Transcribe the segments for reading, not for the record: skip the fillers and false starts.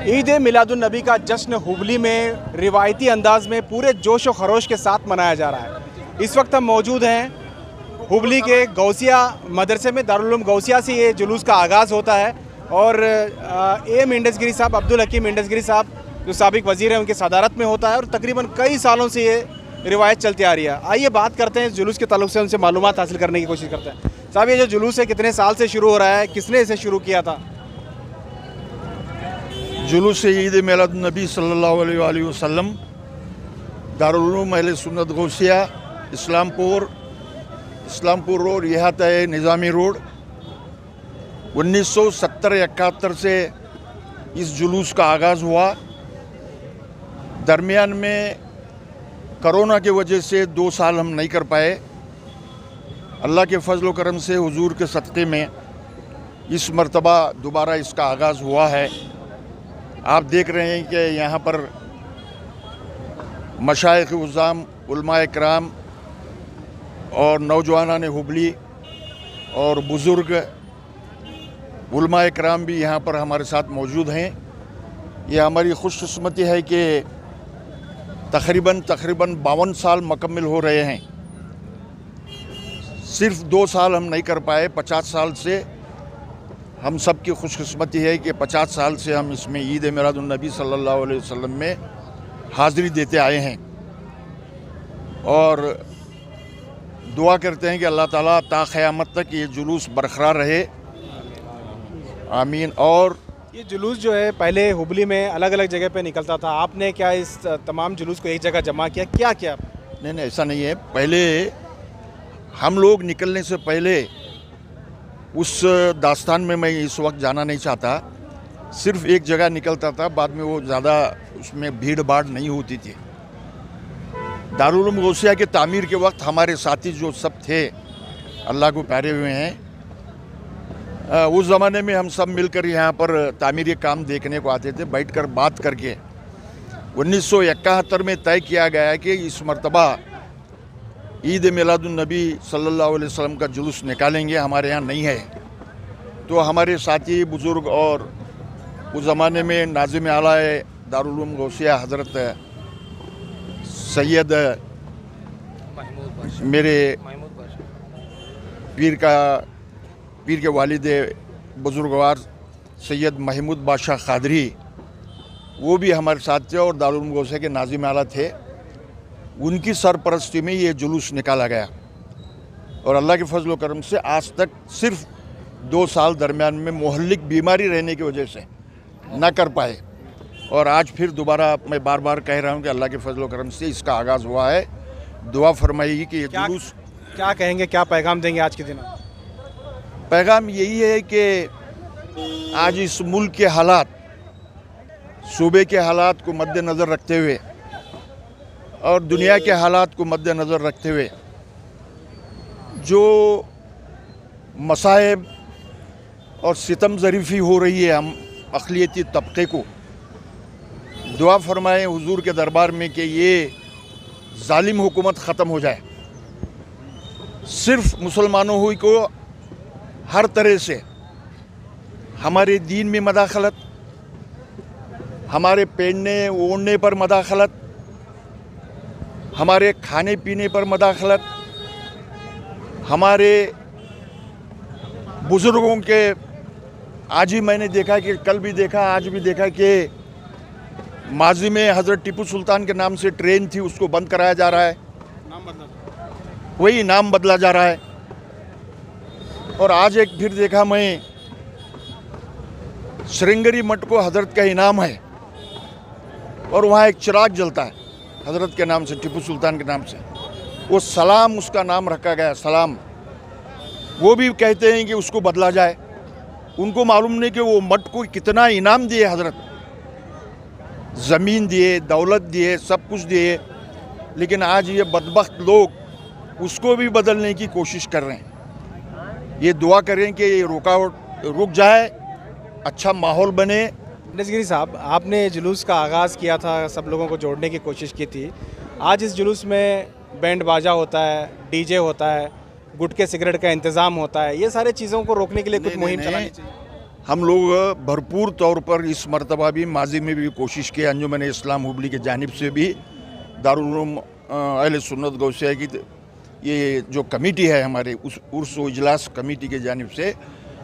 ईद मिलादुन्नबी का जश्न हुबली में रिवायती अंदाज में पूरे जोश व खरोश के साथ मनाया जा रहा है। इस वक्त हम मौजूद हैं हुबली के गौसिया मदरसे में। दारुल उलूम गौसिया से ये जुलूस का आगाज़ होता है और एम इंडसगिरी साहब, अब्दुल हकीम इंडसगिरी साहब जो साबिक वज़ीर हैं, उनकी सदारत में होता है और तकरीबन कई सालों से ये रिवायत चलती आ रही है। आइए बात करते हैं इस जुलूस के ताल्लुक से, उनसे मालूमात हासिल करने की कोशिश करते हैं। साहब, ये जो जुलूस है कितने साल से शुरू हो रहा है, किसने इसे शुरू किया था? जुलूस ईद मिलादुन्नबी सल्लल्लाहु अलैहि वसल्लम दारुल उलूम अहले सुन्नत गौसिया इस्लामपुर रोड, इहाता निज़ामी रोड 1970-71 से इस जुलूस का आगाज़ हुआ। दरमियान में कोरोना की वजह से 2 साल हम नहीं कर पाए। अल्लाह के फजल व करम से हुजूर के सदक़े में इस मर्तबा दोबारा इसका आगाज़ हुआ है। आप देख रहे हैं कि यहाँ पर मशाइख़ उज़्ज़ाम, उलमाए किराम और नौजवानान हुबली और बुज़ुर्ग उलमाए किराम भी यहाँ पर हमारे साथ मौजूद हैं। ये हमारी खुशकिस्मती है कि तकरीबन 52 साल मुकम्मल हो रहे हैं। सिर्फ 2 साल हम नहीं कर पाए। 50 साल से हम सब की खुशकिस्मती है कि 50 साल से हम इसमें ईद मिलादुन्नबी सल्लल्लाहु अलैहि वसल्लम में हाज़िरी देते आए हैं और दुआ करते हैं कि अल्लाह ताला ता क़यामत तक ये जुलूस बरकरार रहे, आमीन। और ये जुलूस जो है पहले हुबली में अलग अलग जगह पे निकलता था, आपने क्या इस तमाम जुलूस को एक जगह जमा किया? क्या किया? नहीं, ऐसा नहीं है। पहले हम लोग निकलने से पहले उस दास्तान में मैं इस वक्त जाना नहीं चाहता। सिर्फ एक जगह निकलता था, बाद में वो ज़्यादा उसमें भीड़ भाड़ नहीं होती थी। दारुल उलूम गौसिया के तामीर के वक्त हमारे साथी जो सब थे, अल्लाह को प्यारे हुए हैं, उस ज़माने में हम सब मिलकर यहाँ पर तामीरी काम देखने को आते थे, बैठकर बात करके 1971 में तय किया गया है कि इस मर्तबा ईद मिलादुन्नबी सल्लल्लाहु अलैहि वसल्लम का जुलूस निकालेंगे। हमारे यहाँ नहीं है तो हमारे साथी बुज़ुर्ग और उस ज़माने में नाज़िम आला दारुल उलूम गौसिया हज़रत सैयद मेरे पीर के वालिद बुज़ुर्गवार सैयद महमूद बादशाह क़ादरी, वो भी हमारे साथ थे और दारुल उलूम गौसिया के नाज़िम आला थे। उनकी सरपरस्ती में ये जुलूस निकाला गया और अल्लाह के फजल व करम से आज तक सिर्फ 2 साल दरमियान में मोहल्लिक बीमारी रहने की वजह से ना कर पाए और आज फिर दोबारा मैं बार बार कह रहा हूँ कि अल्लाह के फजल व करम से इसका आगाज़ हुआ है। दुआ फरमाइए कि ये जुलूस क्या कहेंगे, क्या पैगाम देंगे आज के दिन? पैगाम यही है कि आज इस मुल्क के हालात, सूबे के हालात को मद्देनज़र रखते हुए और दुनिया के हालात को मद्देनज़र रखते हुए जो मसाइब और सितम ज़रीफ़ी हो रही है हम अक़लियती तबके को, दुआ फरमाएं हुजूर के दरबार में कि ये जालिम हुकूमत ख़त्म हो जाए। सिर्फ मुसलमानों हुई को हर तरह से हमारे दीन में मदाखलत, हमारे पहनने ओढ़ने पर मदाखलत, हमारे खाने पीने पर मदाखलत, हमारे बुज़ुर्गों के, आज ही मैंने देखा कि कल भी देखा, आज भी देखा कि माजी में हज़रत टीपू सुल्तान के नाम से ट्रेन थी, उसको बंद कराया जा रहा है, वही नाम बदला जा रहा है। और आज एक फिर देखा मैं, श्रृंगेरी मठ को हज़रत का इनाम है और वहाँ एक चिराग जलता है हज़रत के नाम से, टीपू सुल्तान के नाम से, वो सलाम उसका नाम रखा गया, सलाम। वो भी कहते हैं कि उसको बदला जाए। उनको मालूम नहीं कि वो मठ को कितना इनाम दिए हज़रत, ज़मीन दिए, दौलत दिए, सब कुछ दिए, लेकिन आज ये बदबख्त लोग उसको भी बदलने की कोशिश कर रहे हैं। ये दुआ करें कि ये रुकावट रुक जाए, अच्छा माहौल बने। इंडसगिरी साहब, आपने जुलूस का आगाज़ किया था, सब लोगों को जोड़ने की कोशिश की थी। आज इस जुलूस में बैंड बाजा होता है, डीजे होता है, गुटखे सिगरेट का इंतज़ाम होता है, ये सारे चीज़ों को रोकने के लिए कुछ मुहिम चलानी चाहिए। हम लोग भरपूर तौर पर इस मरतबा भी माजी में भी कोशिश की, अंजुमन इस्लाम हुबली की जानिब से भी, दारुल उलूम अहले सुन्नत गौसिया की ये जो कमेटी है हमारे उस उर्स व इजलास कमेटी के जानिब से,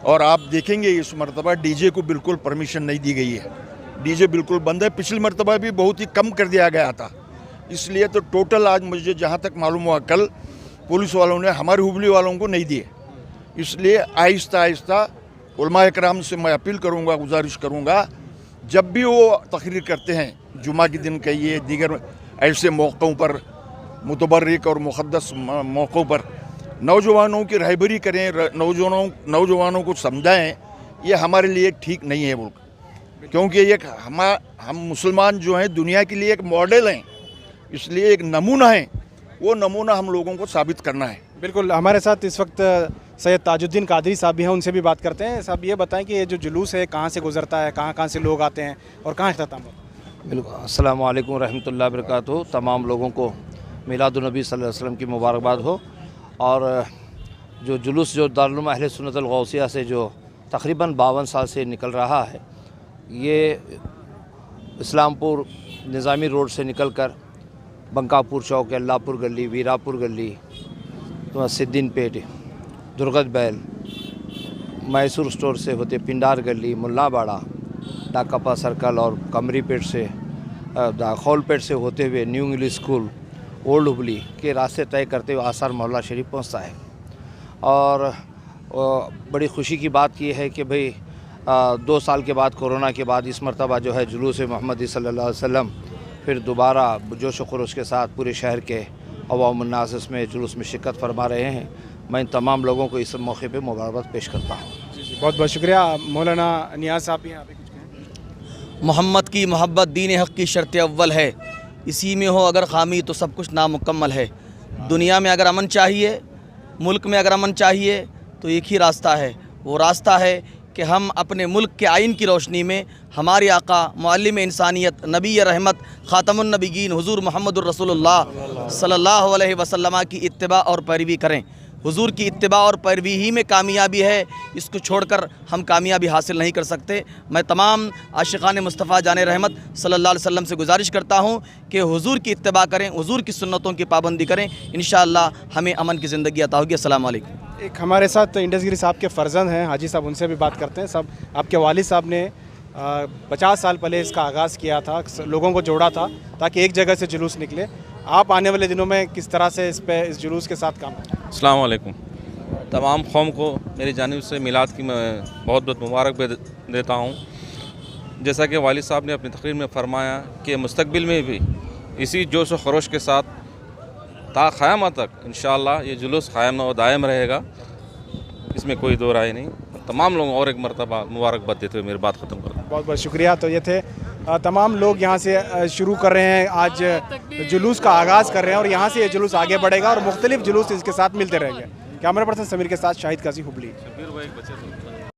और आप देखेंगे इस मरतबा डीजे को बिल्कुल परमिशन नहीं दी गई है, डीजे बिल्कुल बंद है। पिछली मरतबा भी बहुत ही कम कर दिया गया था, इसलिए तो टोटल आज मुझे जहाँ तक मालूम हुआ कल पुलिस वालों ने हमारे हुबली वालों को नहीं दिए। इसलिए आहिस्ता आहिस्ता उलमा इकराम से मैं अपील करूँगा, गुजारिश करूँगा, जब भी वो तकरीर करते हैं, जुमा के दिन कहिए, दीगर ऐसे मौक़ों पर, मुतबर्रिक और मुक़द्दस मौक़ों पर नौजवानों की रहबरी करें, नौजवानों को समझाएं। ये हमारे लिए ठीक नहीं है मुल्क, क्योंकि एक हम मुसलमान जो हैं दुनिया के लिए एक मॉडल हैं, इसलिए एक नमूना है, वो नमूना हम लोगों को साबित करना है। बिल्कुल, हमारे साथ इस वक्त सैयद ताजुद्दीन कादरी साहब भी हैं, उनसे भी बात करते हैं। साहब ये बताएं कि ये जो जुलूस है कहाँ से गुजरता है, कहाँ कहाँ से लोग आते हैं और कहाँ अख्ताम होता है? बिल्कुल, अस्सलाम वालेकुम रहमतुल्लाहि व बरकातुहू। तमाम लोगों को मिलादुन नबी सल्लल्लाहु अलैहि वसल्लम की मुबारकबाद हो। और जो जुलूस जो दारुल उलूम अहले सुन्नत वल गौसिया से जो तकरीबन 52 साल से निकल रहा है, ये इस्लामपुर निज़ामी रोड से निकलकर बंकापुर चौक, अल्लाहपुर गली, वीरापुर गली, तो सिद्दीन पेट, दुर्गत बैल, मैसूर स्टोर से होते पिंडार गली, मुल्लाबाड़ा, डाकपा सर्कल और कमरी पेट से दाखौल पेट से होते हुए new English school, old Hubli के रास्ते तय करते हुए आसार मोहल्ला शरीफ पहुंचता है। और बड़ी खुशी की बात यह है कि भाई 2 साल के बाद, कोरोना के बाद, इस मरतबा जो है जुलूस मोहम्मदी सल्लल्लाहु अलैहि वसल्लम फिर दोबारा जोश व खरोश के साथ पूरे शहर के अवाम उन्नास इसमें जुलूस में शिरकत फरमा रहे हैं। मैं तमाम लोगों को इस मौके पे मुबारकबाद पेश करता हूँ। जी, बहुत बहुत शुक्रिया। मौलाना नियाज़ साहब भी हैं, आप भी कुछ कहें? मोहम्मद की मोहब्बत दीन हक़ की शर्त अव्वल है, इसी में हो अगर खामी तो सब कुछ नामुकम्मल है। दुनिया में अगर अमन चाहिए, मुल्क में अगर अमन चाहिए तो एक ही रास्ता है, वो रास्ता है कि हम अपने मुल्क के आइन की रोशनी में हमारे आका मुअल्लिम इंसानियत, नबी रहमत, ख़ातमुन नबीयीन हुज़ूर मुहम्मदुर रसूलुल्लाह सल्लल्लाहु अलैहि वसल्लम की इत्तिबा और पैरवी करें। हुजूर की इत्तिबा और पैरवी ही में कामयाबी है, इसको छोड़कर हम कामयाबी हासिल नहीं कर सकते। मैं तमाम आशिक़ान मुस्तफ़ा जाने रहमत सल्लल्लाहु अलैहि वसल्लम से गुजारिश करता हूँ कि हुजूर की इत्तिबा करें, हुजूर की सुन्नतों की पाबंदी करें, इंशाअल्लाह हमें अमन की ज़िंदगी अता होगी। अस्सलाम वालेकुम। एक हमारे साथ इंडसगिरी साहब के फ़र्जंद हैं हाजी साहब, उनसे भी बात करते हैं। सब आपके वालिद साहब ने 50 साल पहले इसका आगाज़ किया था, लोगों को जोड़ा था ताकि एक जगह से जुलूस निकले। आप आने वाले दिनों में किस तरह से इस जुलूस के साथ काम करें? अस्सलाम वालेकुम। तमाम कौम को मेरी जानिब से मिलाद की मैं बहुत बहुत मुबारक देता हूँ। जैसा कि वालिद साहब ने अपनी तकरीर में फ़रमाया कि मुस्तक़बिल में भी इसी जोश व खरोश के साथ ता क़यामत तक इंशाअल्लाह ये जुलूस क़ायम व दायम रहेगा, इसमें कोई दो राय नहीं। तमाम लोगों और एक मरतबा मुबारकबाद देते हुए मेरी बात ख़त्म करता हूँ। बहुत बहुत शुक्रिया। तो ये थे तमाम लोग यहाँ से शुरू कर रहे हैं, आज जुलूस का आगाज़ कर रहे हैं और यहाँ से ये जुलूस आगे बढ़ेगा और मुख्तलिफ जुलूस इसके साथ मिलते रहेंगे। कैमरा पर्सन समीर के साथ शाहिद काजी, हुबली।